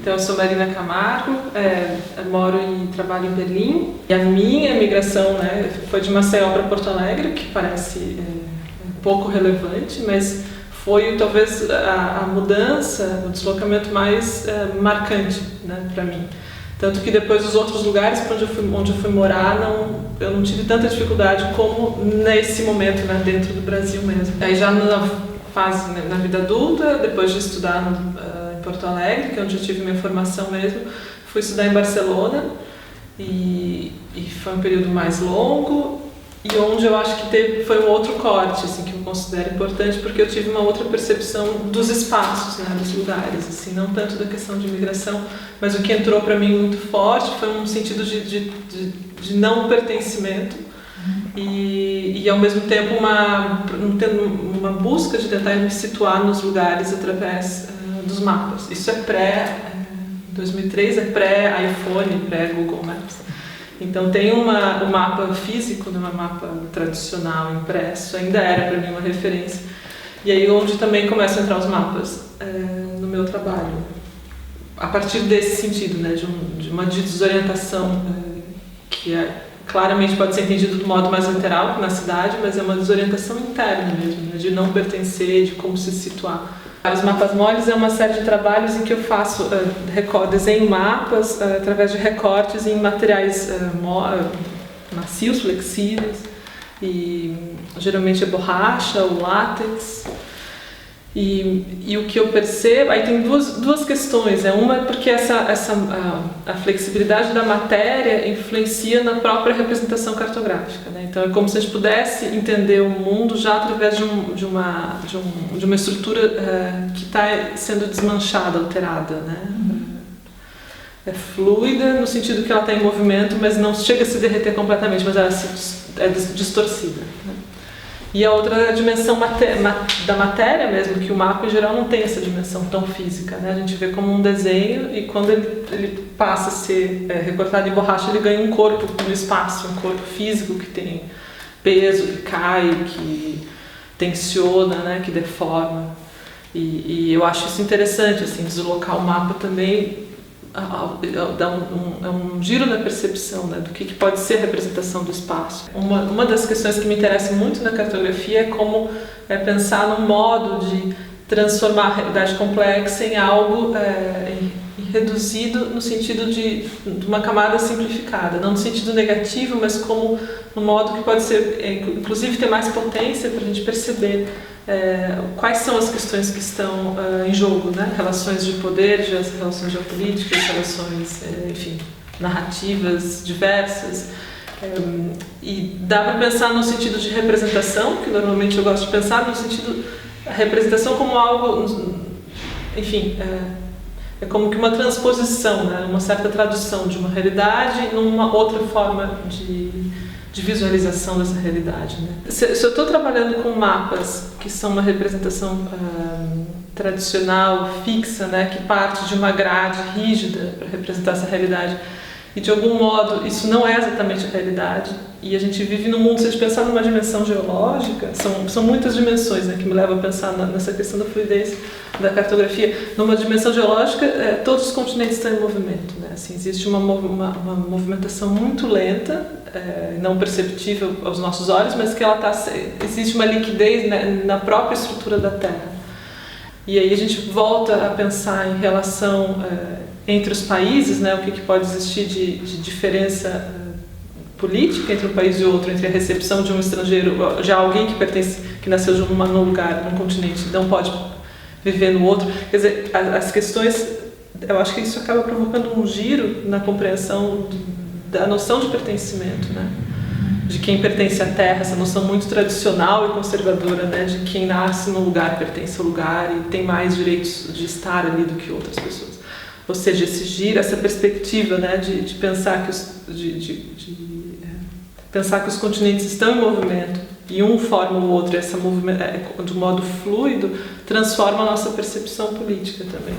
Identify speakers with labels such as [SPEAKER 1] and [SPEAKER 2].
[SPEAKER 1] Então, eu sou Marina Camargo, moro e trabalho em Berlim. E a minha migração, né, foi de Maceió para Porto Alegre, que parece pouco relevante, mas foi talvez a mudança, o deslocamento mais marcante, né, para mim. Tanto que depois os outros lugares para onde eu fui morar, eu não tive tanta dificuldade como nesse momento, né, dentro do Brasil mesmo. Aí já na fase, né, na vida adulta, depois de estudar em Porto Alegre, que é onde eu tive minha formação mesmo, fui estudar em Barcelona e foi um período mais longo e onde eu acho que foi um outro corte, assim, que eu considero importante, porque eu tive uma outra percepção dos espaços, né, dos lugares, assim, não tanto da questão de imigração, mas o que entrou para mim muito forte foi um sentido de não pertencimento e ao mesmo tempo uma busca de tentar me situar nos lugares através dos mapas. Isso é 2003 é pré-iPhone, pré-Google Maps. Então tem o mapa físico, um mapa tradicional impresso, ainda era para mim uma referência. E aí onde também começam a entrar os mapas no meu trabalho. A partir desse sentido, né, de uma desorientação que claramente pode ser entendido do modo mais literal na cidade, mas é uma desorientação interna mesmo, né, de não pertencer, de como se situar. Os mapas moles é uma série de trabalhos em que eu faço desenho mapas através de recortes em materiais macios, flexíveis, e geralmente é borracha ou látex. E o que eu percebo, aí tem duas questões, uma é porque a flexibilidade da matéria influencia na própria representação cartográfica, né? Então é como se a gente pudesse entender o mundo já através de uma estrutura que está sendo desmanchada, alterada, né? É fluida no sentido que ela está em movimento, mas não chega a se derreter completamente, mas ela é distorcida, né? E a outra dimensão da matéria mesmo, que o mapa em geral não tem essa dimensão tão física, né? A gente vê como um desenho e quando ele passa a ser recortado em borracha, ele ganha um corpo no espaço, um corpo físico que tem peso, que cai, que tensiona, né? Que deforma. E eu acho isso interessante, assim, deslocar o mapa também dá um giro na percepção, né, do que pode ser a representação do espaço. Uma das questões que me interessa muito na cartografia é como pensar num modo de transformar a realidade complexa em algo reduzido no sentido de uma camada simplificada, não no sentido negativo, mas como um modo que pode ser, inclusive, ter mais potência para a gente perceber quais são as questões que estão em jogo, né? Relações de poder, relações geopolíticas, relações, enfim, narrativas diversas. E dá para pensar no sentido de representação, que normalmente eu gosto de pensar no sentido a representação como algo, enfim, é como que uma transposição, né? Uma certa tradução de uma realidade numa outra forma de visualização dessa realidade, né? Se eu estou trabalhando com mapas que são uma representação tradicional, fixa, né, que parte de uma grade rígida para representar essa realidade, e de algum modo isso não é exatamente a realidade, e a gente vive num mundo, se a gente pensar numa dimensão geológica, são muitas dimensões, né, que me levam a pensar nessa questão da fluidez da cartografia. Numa dimensão geológica, todos os continentes estão em movimento, né? Assim, existe uma movimentação muito lenta, não perceptível aos nossos olhos, mas que existe uma liquidez, né, na própria estrutura da Terra. E aí a gente volta a pensar em relação entre os países, né, o que pode existir de diferença política entre um país e outro, entre a recepção de um estrangeiro, já alguém que nasceu num lugar, num continente, não pode viver no outro. Quer dizer, as questões, eu acho que isso acaba provocando um giro na compreensão da noção de pertencimento, né? De quem pertence à terra, essa noção muito tradicional e conservadora, né? De quem nasce num lugar, pertence ao lugar e tem mais direitos de estar ali do que outras pessoas. Ou seja, esse giro, essa perspectiva, né? De pensar pensar que os continentes estão em movimento e um forma o outro, esse movimento de modo fluido, transforma a nossa percepção política também.